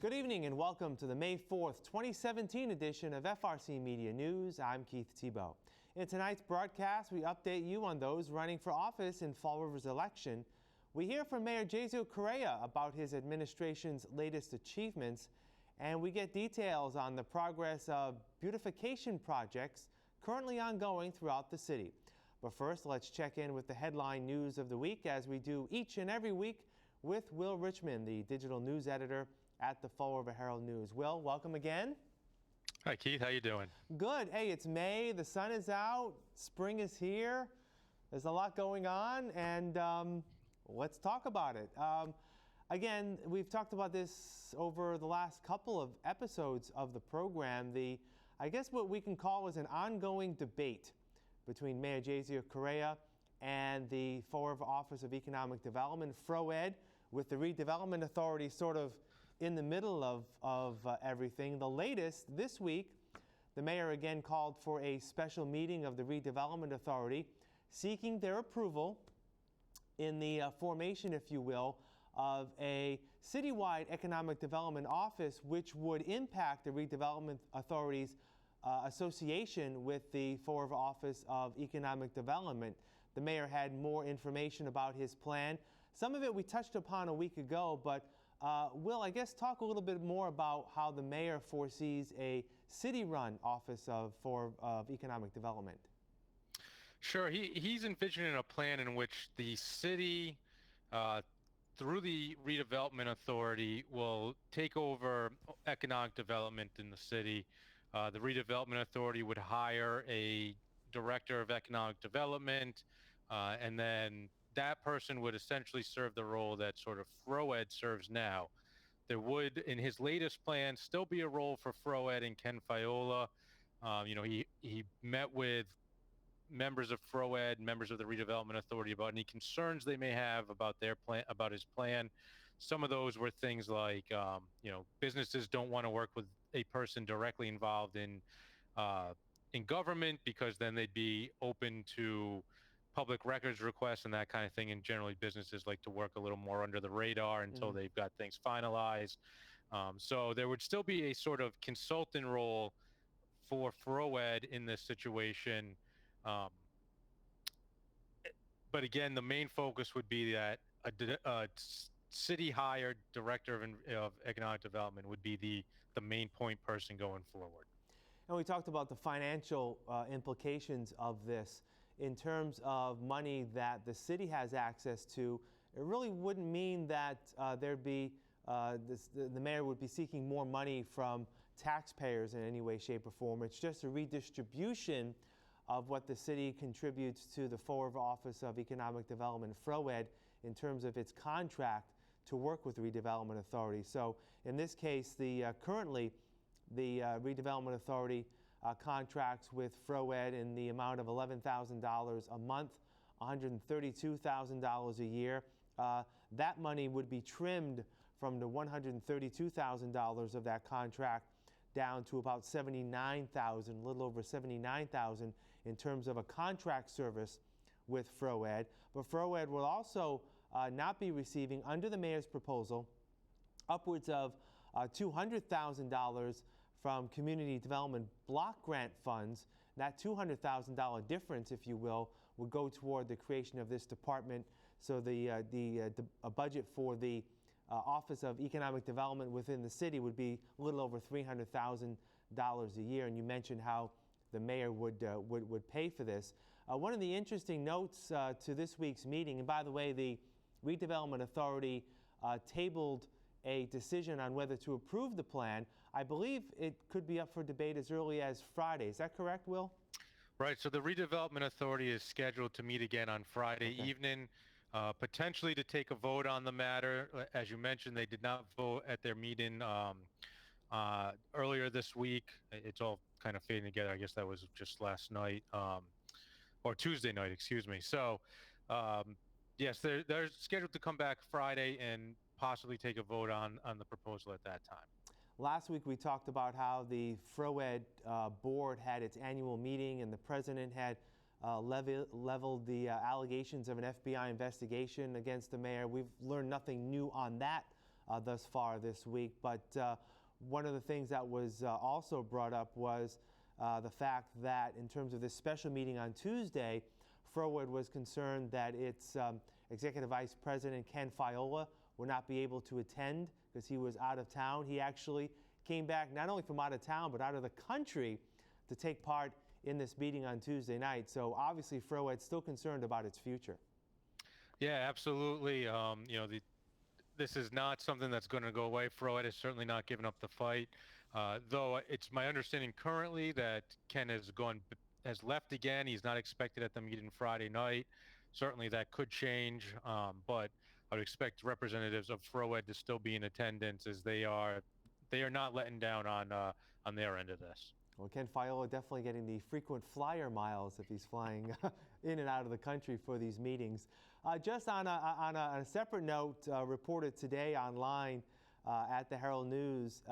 Good evening and welcome to the May 4th, 2017 edition of FRC Media News. I'm Keith Tebow. In tonight's broadcast, we update you on those running for office in Fall River's election. We hear from Mayor Jesus Correa about his administration's latest achievements, and we get details on the progress of beautification projects currently ongoing throughout the city. But first, let's check in with the headline news of the week, as we do each and every week, with Will Richmond, the digital news editor at the Fall River Herald-News. Will, welcome again. Hi, Keith. How you doing? Good. Hey, it's May. The sun is out. Spring is here. There's a lot going on, and let's talk about it. Again, we've talked about this over the last couple of episodes of the program. I guess what we can call is an ongoing debate between Mayor Jesus Correa and the Fall River Office of Economic Development, FRCMedia, with the Redevelopment Authority sort of in the middle of everything. The latest this week, the mayor again called for a special meeting of the Redevelopment Authority, seeking their approval in the formation, if you will, of a citywide economic development office, which would impact the Redevelopment Authority's association with the Fall River Office of Economic Development. The mayor had more information about his plan. Some of it we touched upon a week ago, but Will, I guess talk a little bit more about how the mayor foresees a city-run Office of Economic Development. Sure. He's envisioning a plan in which the city, through the Redevelopment Authority, will take over economic development in the city. The Redevelopment Authority would hire a director of economic development, and then that person would essentially serve the role that sort of FRCMedia serves now. There would, in his latest plan, still be a role for FRCMedia and Ken Fiola. He met with members of FRCMedia, members of the Redevelopment Authority, about any concerns they may have about their plan, about his plan. Some of those were things like, businesses don't want to work with a person directly involved in government, because then they'd be open to public records requests and that kind of thing. And generally, businesses like to work a little more under the radar until they've got things finalized. So there would still be a sort of consultant role for FRCMedia in this situation. But again, the main focus would be that a city-hired director of economic development would be the main point person going forward. And we talked about the financial implications of this. In terms of money that the city has access to, it really wouldn't mean that the mayor would be seeking more money from taxpayers in any way, shape, or form. It's just a redistribution of what the city contributes to the Fall River Office of Economic Development, FRCMedia, in terms of its contract to work with the Redevelopment Authority. So in this case, currently the Redevelopment Authority contracts with FRCMedia in the amount of $11,000 a month, $132,000 a year. That money would be trimmed from the $132,000 of that contract down to about $79,000, a little over $79,000 in terms of a contract service with FRCMedia. But FRCMedia will also not be receiving, under the mayor's proposal, upwards of $200,000 from community development block grant funds. That $200,000 difference, if you will, would go toward the creation of this department. So the budget for the Office of Economic Development within the city would be a little over $300,000 a year. And you mentioned how the mayor would pay for this. One of the interesting notes to this week's meeting, and by the way, the Redevelopment Authority tabled a decision on whether to approve the plan. I believe it could be up for debate as early as Friday. Is that correct, Will? Right. So the Redevelopment Authority is scheduled to meet again on Friday evening, potentially to take a vote on the matter. As you mentioned, they did not vote at their meeting earlier this week. It's all kind of fading together. I guess that was just last night, or Tuesday night, excuse me. So, yes, they're scheduled to come back Friday and possibly take a vote on the proposal at that time. Last week we talked about how the FRCMedia board had its annual meeting, and the president had leveled the allegations of an FBI investigation against the mayor. We've learned nothing new on that thus far this week. But one of the things that was also brought up was the fact that in terms of this special meeting on Tuesday, FRCMedia was concerned that its Executive Vice President Ken Fiola would not be able to attend because he was out of town. He actually came back not only from out of town but out of the country to take part in this meeting on Tuesday night. So obviously FRCMedia is still concerned about its future. Yeah, absolutely. This is not something that's going to go away. FRCMedia is certainly not giving up the fight. Though it's my understanding currently that Ken has left again. He's not expected at the meeting Friday night. Certainly that could change, but I would expect representatives of FRCMedia to still be in attendance, as they are not letting down on their end of this. Well, Ken Fiola definitely getting the frequent flyer miles if he's flying in and out of the country for these meetings. Just on a separate note, reported today online at the Herald News,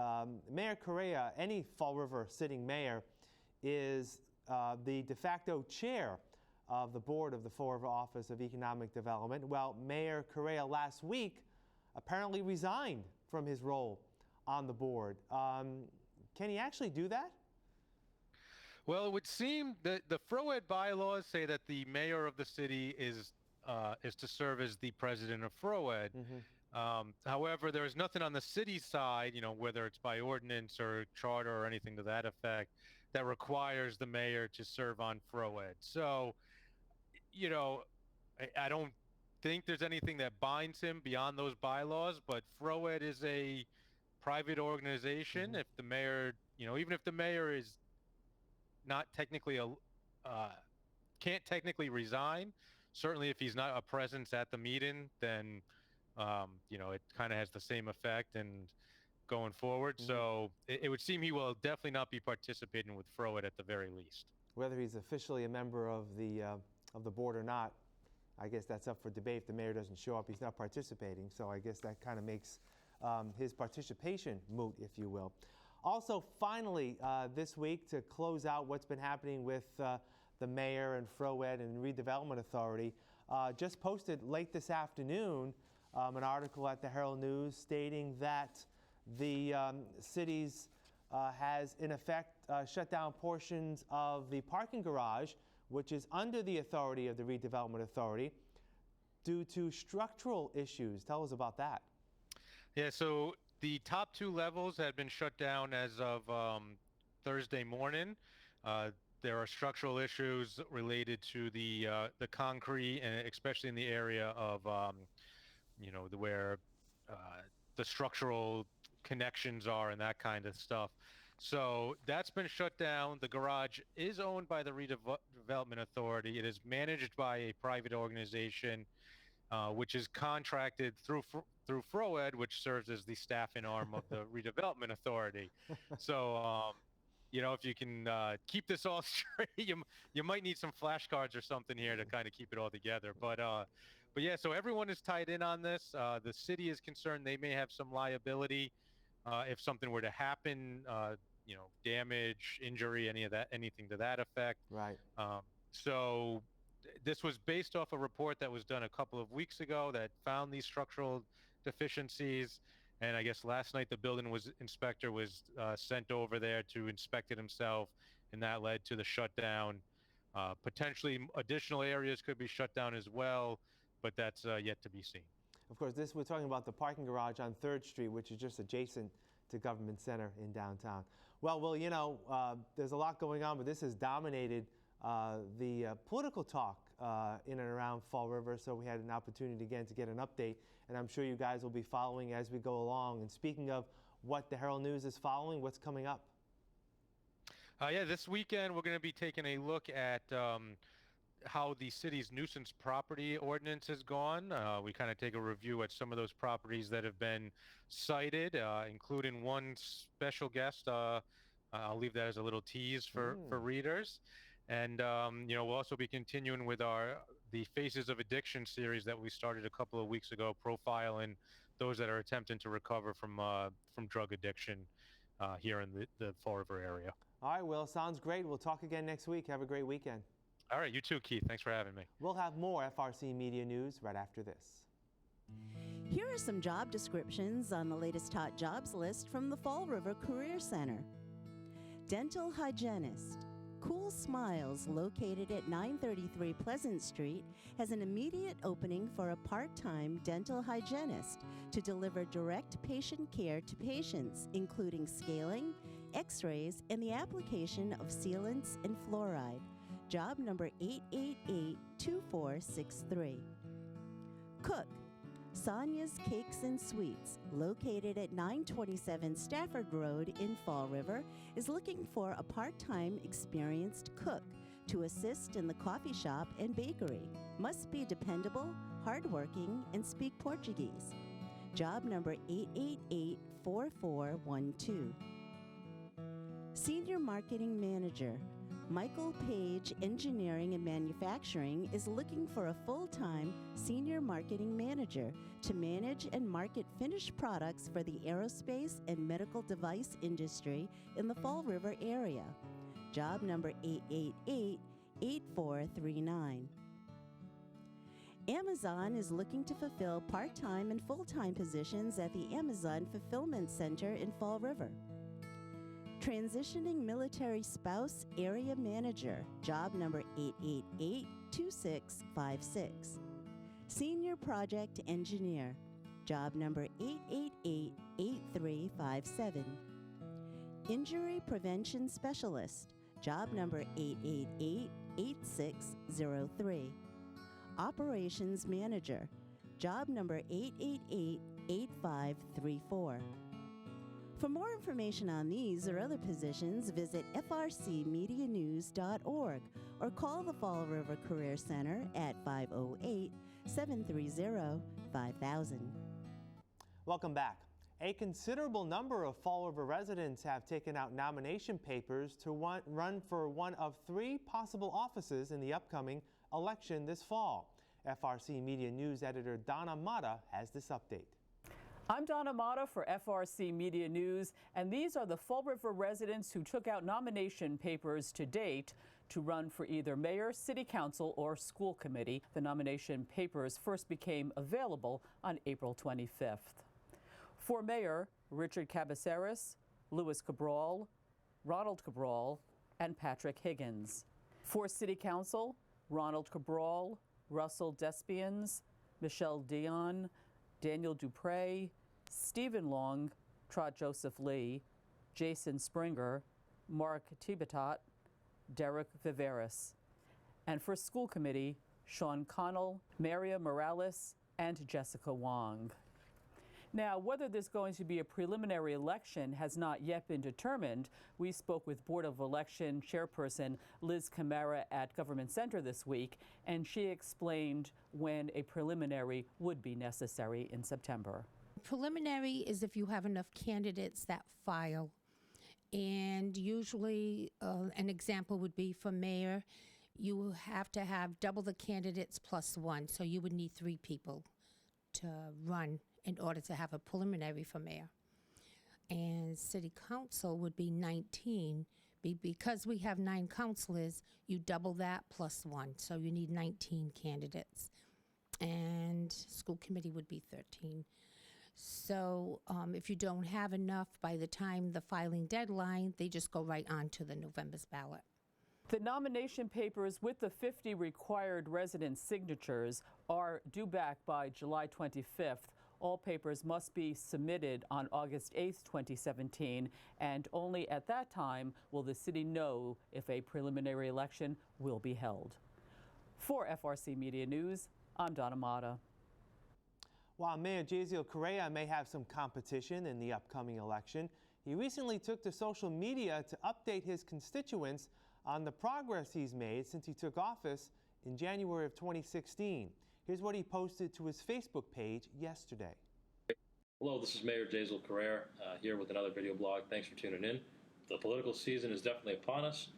Mayor Correa, any Fall River sitting mayor, is the de facto chair of the board of the Fall River Office of Economic Development. Well, Mayor Correa last week apparently resigned from his role on the board. Can he actually do that? Well, it would seem that the FRCMedia bylaws say that the mayor of the city is to serve as the president of FRCMedia. Mm-hmm. However, there is nothing on the city side, whether it's by ordinance or charter or anything to that effect, that requires the mayor to serve on FRCMedia. So, I don't think there's anything that binds him beyond those bylaws, but FRCMedia is a private organization. Mm-hmm. If the mayor, even if the mayor is not technically can't technically resign, certainly if he's not a presence at the meeting, then it kind of has the same effect and going forward. Mm-hmm. So it would seem he will definitely not be participating with FRCMedia at the very least. Whether he's officially a member of the board or not, I guess that's up for debate. If the mayor doesn't show up, he's not participating. So I guess that kind of makes his participation moot, if you will. Also, finally, this week, to close out what's been happening with the mayor and FRCMedia and Redevelopment Authority, just posted late this afternoon an article at the Herald News stating that the city's has, in effect, shut down portions of the parking garage, which is under the authority of the Redevelopment Authority, due to structural issues. Tell us about that. Yeah, so the top two levels had been shut down as of Thursday morning. There are structural issues related to the concrete, and especially in the area of where the structural connections are and that kind of stuff. So that's been shut down. The garage is owned by the Redevelopment Authority. It is managed by a private organization, which is contracted through FRCMedia, which serves as the staffing arm of the Redevelopment Authority. So, if you can keep this all straight, you might need some flashcards or something here to kind of keep it all together. But yeah, so everyone is tied in on this. The city is concerned they may have some liability if something were to happen, damage, injury, anything to that effect. Right. So this was based off a report that was done a couple of weeks ago that found these structural deficiencies. And I guess last night the building inspector was sent over there to inspect it himself, and that led to the shutdown. Potentially additional areas could be shut down as well, but that's yet to be seen. Of course, we're talking about the parking garage on 3rd Street, which is just adjacent to Government Center in downtown. Well, there's a lot going on, but this has dominated the political talk in and around Fall River, so we had an opportunity again to get an update, and I'm sure you guys will be following as we go along. And speaking of what the Herald News is following, what's coming up? Yeah, this weekend we're going to be taking a look at how the city's nuisance property ordinance has gone. We kind of take a review at some of those properties that have been cited, including one special guest. I'll leave that as a little tease for readers. And we'll also be continuing with the Faces of Addiction series that we started a couple of weeks ago, profiling those that are attempting to recover from drug addiction here in the Fall River area. All right, Will, sounds great. We'll talk again next week. Have a great weekend. All right, you too, Keith. Thanks for having me. We'll have more FRC Media News right after this. Here are some job descriptions on the latest hot jobs list from the Fall River Career Center. Dental hygienist. Cool Smiles, located at 933 Pleasant Street, has an immediate opening for a part-time dental hygienist to deliver direct patient care to patients, including scaling, x-rays, and the application of sealants and fluoride. Job number 888-2463. Cook. Sonia's Cakes and Sweets, located at 927 Stafford Road in Fall River, is looking for a part-time experienced cook to assist in the coffee shop and bakery. Must be dependable, hardworking, and speak Portuguese. Job number 888-4412. Senior Marketing Manager. Michael Page Engineering and Manufacturing is looking for a full-time senior marketing manager to manage and market finished products for the aerospace and medical device industry in the Fall River area. Job number 888-8439. Amazon is looking to fulfill part-time and full-time positions at the Amazon Fulfillment Center in Fall River. Transitioning Military Spouse Area Manager, job number 888-2656. Senior Project Engineer, job number 888-8357. Injury Prevention Specialist, job number 888-8603. Operations Manager, job number 888-8534. For more information on these or other positions, visit FRCmedianews.org or call the Fall River Career Center at 508-730-5000. Welcome back. A considerable number of Fall River residents have taken out nomination papers to run for one of 3 possible offices in the upcoming election this fall. FRC Media News editor Donna Mata has this update. I'm Donna Mata for FRC Media News, and these are the Fall River residents who took out nomination papers to date to run for either mayor, city council, or school committee. The nomination papers first became available on April 25th. For mayor, Richard Cabaceres, Louis Cabral, Ronald Cabral, and Patrick Higgins. For city council, Ronald Cabral, Russell Despians, Michelle Dion, Daniel Dupre, Stephen Long, Trot Joseph Lee, Jason Springer, Mark Tibetot, Derek Viveris. And for school committee, Sean Connell, Maria Morales, and Jessica Wong. Now, whether there's going to be a preliminary election has not yet been determined. We spoke with Board of Election Chairperson Liz Camara at Government Center this week, and she explained when a preliminary would be necessary in September. Preliminary is if you have enough candidates that file. And usually, an example would be for mayor, you have to have double the candidates plus 1. So you would need 3 people to run in order to have a preliminary for mayor. And city council would be 19. Because we have 9 councilors, you double that plus 1. So you need 19 candidates. And school committee would be 13. So if you don't have enough by the time the filing deadline, they just go right on to the November's ballot. The nomination papers with the 50 required resident signatures are due back by July 25th. All papers must be submitted on August 8th, 2017, and only at that time will the city know if a preliminary election will be held. For FRC Media News, I'm Donna Mata. While Mayor Jaziel Correa may have some competition in the upcoming election, he recently took to social media to update his constituents on the progress he's made since he took office in January of 2016. Here's what he posted to his Facebook page yesterday. Hello, this is Mayor Jaziel Correa here with another video blog. Thanks for tuning in. The political season is definitely upon us.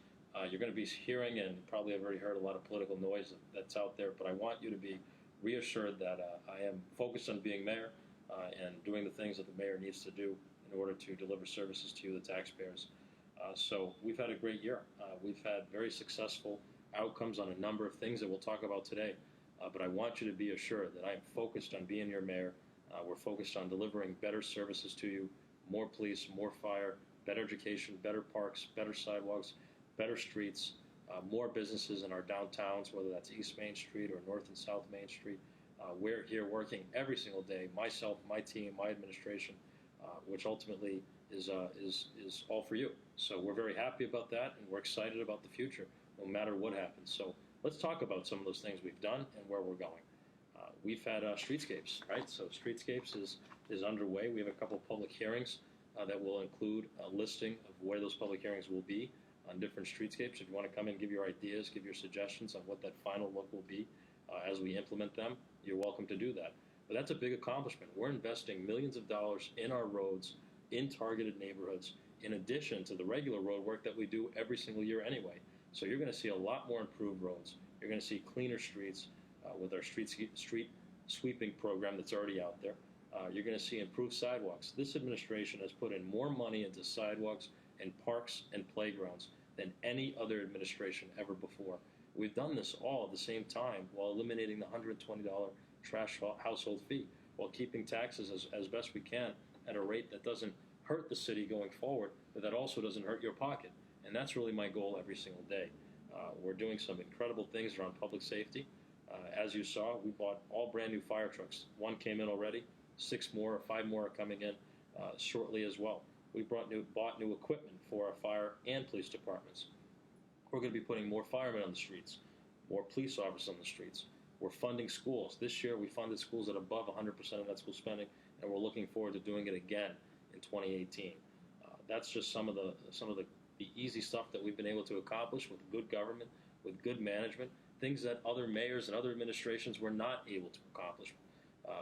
You're going to be hearing, and probably have already heard, a lot of political noise that's out there, but I want you to be reassured that I am focused on being mayor and doing the things that the mayor needs to do in order to deliver services to you, the taxpayers. So we've had a great year. We've had very successful outcomes on a number of things that we'll talk about today. But I want you to be assured that I am focused on being your mayor We're focused on delivering better services to you, more police, more fire, better education, better parks, better sidewalks, better streets, more businesses in our downtowns, whether that's East Main Street or North and South Main Street. We're here working every single day, myself, my team, my administration, which ultimately is all for you. So we're very happy about that, and we're excited about the future, no matter what happens. So let's talk about some of those things we've done and where we're going. We've had streetscapes, right? So streetscapes is underway. We have a couple of public hearings that will include a listing of where those public hearings will be on different streetscapes. If you want to come in and give your ideas, give your suggestions on what that final look will be as we implement them, you're welcome to do that. But that's a big accomplishment. We're investing millions of dollars in our roads, in targeted neighborhoods, in addition to the regular road work that we do every single year anyway. So you're going to see a lot more improved roads. You're going to see cleaner streets with our street sweeping program that's already out there. You're going to see improved sidewalks. This administration has put in more money into sidewalks and parks and playgrounds than any other administration ever before. We've done this all at the same time while eliminating the $120 trash household fee, while keeping taxes as best we can at a rate that doesn't hurt the city going forward, but that also doesn't hurt your pocket. And that's really my goal every single day. We're doing some incredible things around public safety. As you saw, we bought all brand new fire trucks. One came in already, 5 more are coming in shortly as well. We bought new equipment for our fire and police departments. We're going to be putting more firemen on the streets, more police officers on the streets. We're funding schools. This year we funded schools at above 100% of net school spending, and we're looking forward to doing it again in 2018. That's just some of the easy stuff that we've been able to accomplish with good government, with good management, things that other mayors and other administrations were not able to accomplish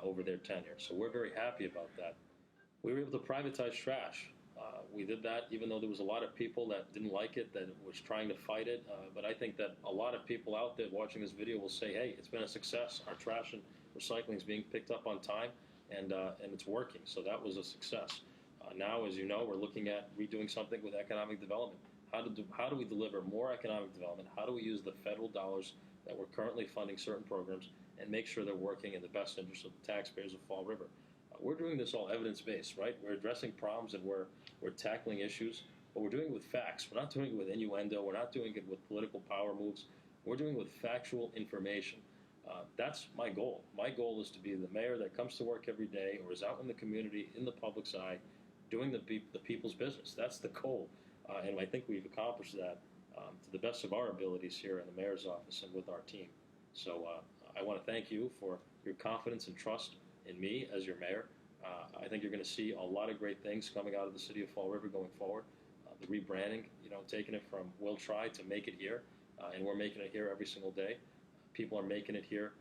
over their tenure. So we're very happy about that. We were able to privatize trash. We did that even though there was a lot of people that didn't like it, that was trying to fight it. But I think that a lot of people out there watching this video will say, hey, it's been a success. Our trash and recycling is being picked up on time, and it's working. So that was a success. Now, as you know, we're looking at redoing something with economic development. How do we deliver more economic development? How do we use the federal dollars that we're currently funding certain programs and make sure they're working in the best interest of the taxpayers of Fall River? We're doing this all evidence-based, right? We're addressing problems and we're tackling issues, but we're doing it with facts. We're not doing it with innuendo. We're not doing it with political power moves. We're doing it with factual information. That's my goal. My goal is to be the mayor that comes to work every day or is out in the community, in the public's eye, doing the people's business. That's the goal, and I think we've accomplished that to the best of our abilities here in the mayor's office and with our team. So I want to thank you for your confidence and trust in me as your mayor. I think you're going to see a lot of great things coming out of the city of Fall River going forward. The rebranding, taking it from We'll Try to Make It Here, and we're making it here every single day. People are making it here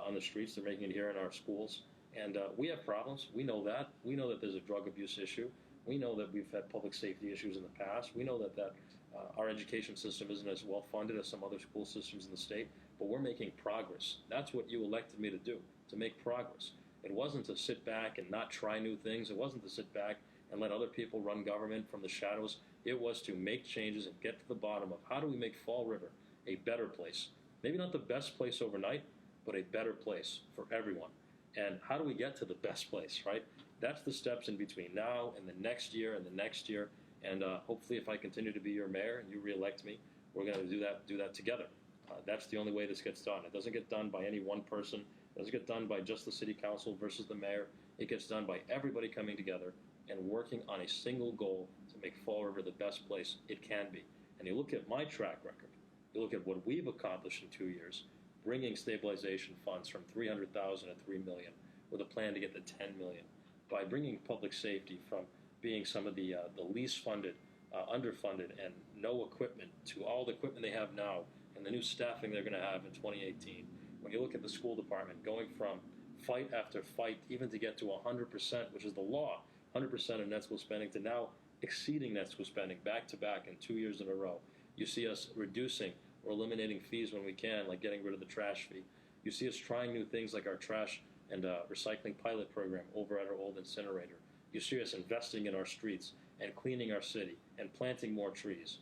on the streets. They're making it here in our schools. And we have problems. We know that. We know that there's a drug abuse issue. We know that we've had public safety issues in the past. We know that our education system isn't as well funded as some other school systems in the state, but we're making progress. That's what you elected me to do, to make progress. It wasn't to sit back and not try new things. It wasn't to sit back and let other people run government from the shadows. It was to make changes and get to the bottom of how do we make Fall River a better place. Maybe not the best place overnight, but a better place for everyone. And how do we get to the best place, right? That's the steps in between now and the next year and the next year. And hopefully if I continue to be your mayor and you reelect me, we're going to do that together. That's the only way this gets done. It doesn't get done by any one person. It doesn't get done by just the city council versus the mayor. It gets done by everybody coming together and working on a single goal to make Fall River the best place it can be. And you look at my track record. You look at what we've accomplished in 2 years, bringing stabilization funds from $300,000 to $3 million with a plan to get to $10 million. By bringing public safety from being some of the least funded, underfunded, and no equipment to all the equipment they have now and the new staffing they're going to have in 2018. When you look at the school department going from fight after fight, even to get to 100%, which is the law, 100% of net school spending, to now exceeding net school spending back to back in 2 years in a row. You see us reducing or eliminating fees when we can, like getting rid of the trash fee. You see us trying new things like our trash and recycling pilot program over at our old incinerator. You see us investing in our streets and cleaning our city and planting more trees.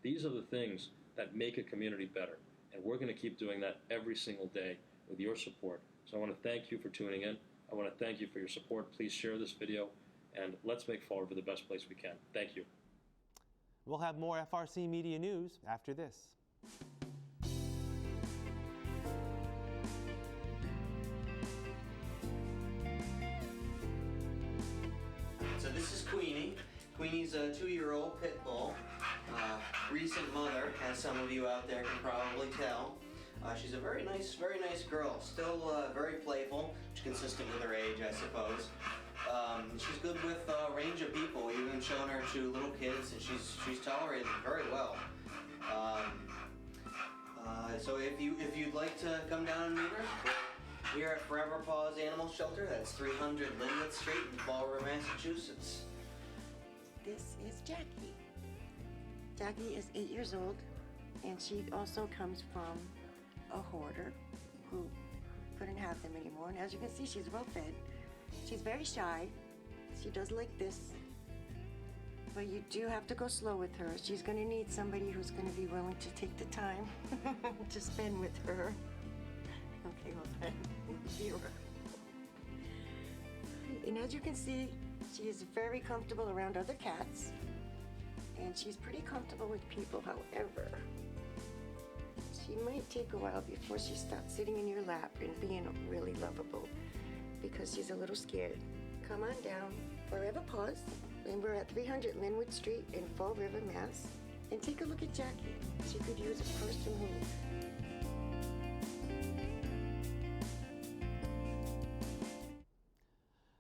These are the things that make a community better, and we're going to keep doing that every single day with your support. So I want to thank you for tuning in. I want to thank you for your support. Please share this video, and let's make Fall River the best place we can. Thank you. We'll have more FRC Media News after this. So this is Queenie. Queenie's a 2-year-old pit bull. Recent mother, as some of you out there can probably tell. She's a very nice girl. Still very playful, which is consistent with her age, I suppose. She's good with a range of people. We've even shown her to little kids, and she's tolerated very well. So if you'd like to come down and meet her, we're here at Forever Paws Animal Shelter. That's 300 Linwood Street in Fall River, Massachusetts. This is Jackie. Jackie is 8 years old, and she also comes from a hoarder who couldn't have them anymore. And as you can see, she's well fed. She's very shy. She does like this. But you do have to go slow with her. She's going to need somebody who's going to be willing to take the time to spend with her. Okay, hold on. Be right. And as you can see, she is very comfortable around other cats. And she's pretty comfortable with people, however. She might take a while before she starts sitting in your lap and being really lovable, because she's a little scared. Come on down, Forever Paws, and we're at 300 Linwood Street in Fall River, Mass. And take a look at Jackie. She could use a person move.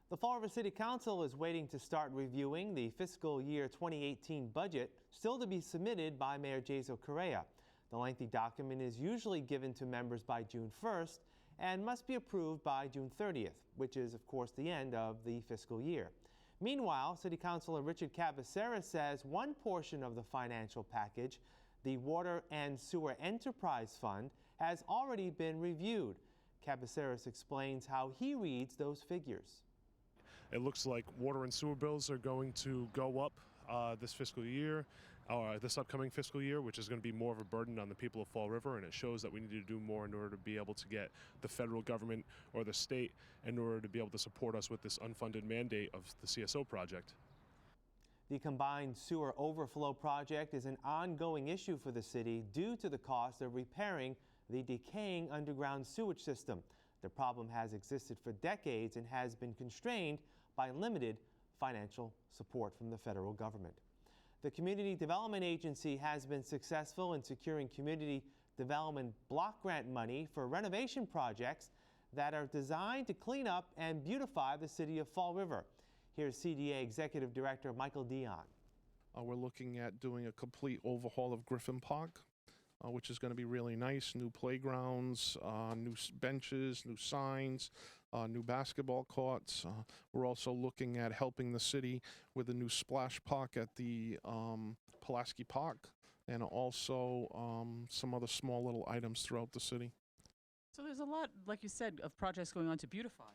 The Fall River City Council is waiting to start reviewing the fiscal year 2018 budget, still to be submitted by Mayor Jazel Correa. The lengthy document is usually given to members by June 1st and must be approved by June 30th, which is, of course, the end of the fiscal year. Meanwhile, City Councilor Richard Cabeceras says one portion of the financial package, the Water and Sewer Enterprise Fund, has already been reviewed. Cabeceras explains how he reads those figures. It looks like water and sewer bills are going to go up this fiscal year, this upcoming fiscal year, which is going to be more of a burden on the people of Fall River, and it shows that we need to do more in order to be able to get the federal government or the state in order to be able to support us with this unfunded mandate of the CSO project. The combined sewer overflow project is an ongoing issue for the city due to the cost of repairing the decaying underground sewage system. The problem has existed for decades and has been constrained by limited financial support from the federal government. The Community Development Agency has been successful in securing community development block grant money for renovation projects that are designed to clean up and beautify the city of Fall River. Here's CDA Executive Director Michael Dion. We're looking at doing a complete overhaul of Griffin Park, which is going to be really nice. New playgrounds, new benches, new signs, new basketball courts. We're also looking at helping the city with a new splash park at the Pulaski Park, and also some other small little items throughout the city. So there's a lot, like you said, of projects going on to beautify.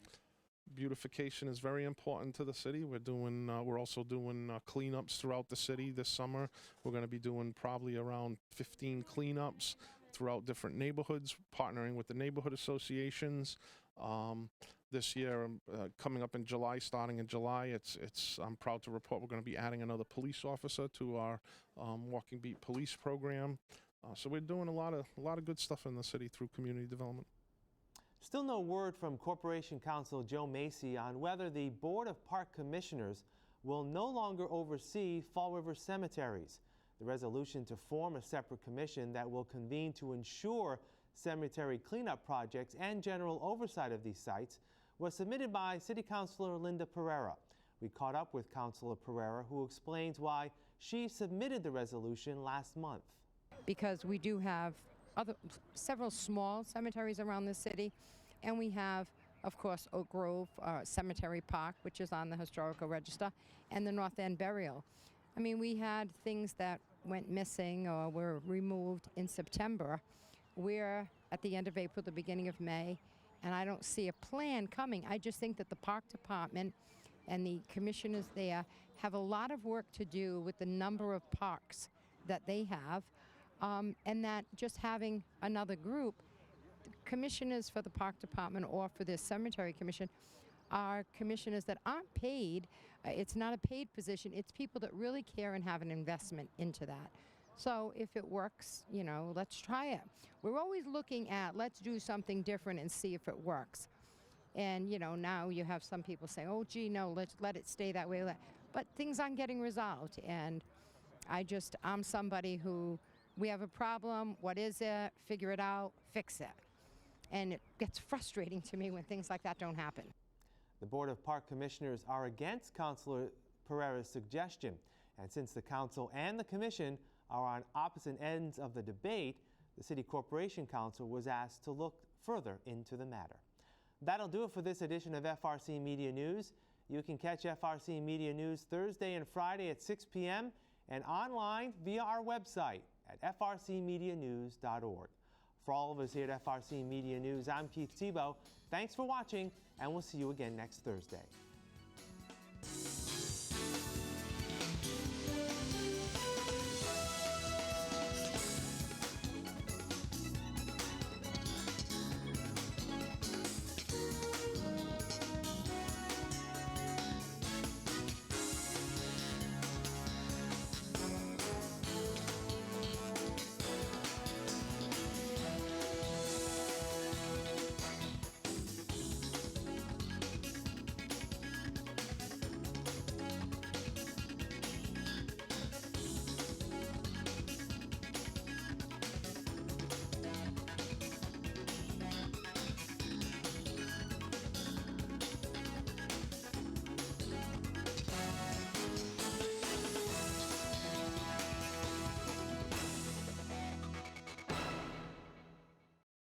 Beautification is very important to the city. We're also doing cleanups throughout the city this summer. We're going to be doing probably around 15 cleanups throughout different neighborhoods, partnering with the neighborhood associations. This year, coming up in July, starting in July, I'm proud to report we're going to be adding another police officer to our Walking Beat police program. So we're doing a lot of good stuff in the city through community development. Still no word from Corporation Counsel Joe Macy on whether the Board of Park Commissioners will no longer oversee Fall River cemeteries. The resolution to form a separate commission that will convene to ensure cemetery cleanup projects and general oversight of these sites was submitted by City Councilor Linda Pereira. We caught up with Councilor Pereira, who explains why she submitted the resolution last month. Because we do have several small cemeteries around the city, and we have, of course, Oak Grove Cemetery Park, which is on the Historical Register, and the North End Burial. I mean, we had things that went missing or were removed in September. We're at the end of April, the beginning of May, and I don't see a plan coming. I just think that the Park Department and the commissioners there have a lot of work to do with the number of parks that they have, and that just having another group, commissioners for the Park Department or for the Cemetery Commission, are commissioners that aren't paid. It's not a paid position. It's people that really care and have an investment into that. So if it works, you know, let's try it. We're always looking at, let's do something different and see if it works. And, you know, now you have some people saying, oh, gee, no, let's let it stay that way. But things aren't getting resolved. And I'm somebody who, we have a problem, what is it? Figure it out, fix it. And it gets frustrating to me when things like that don't happen. The Board of Park Commissioners are against Councilor Pereira's suggestion. And since the council and the commission are on opposite ends of the debate, the City Corporation Council was asked to look further into the matter. That'll do it for this edition of FRC Media News. You can catch FRC Media News Thursday and Friday at 6 p.m. and online via our website at frcmedianews.org. For all of us here at FRC Media News, I'm Keith Tebow. Thanks for watching, and we'll see you again next Thursday.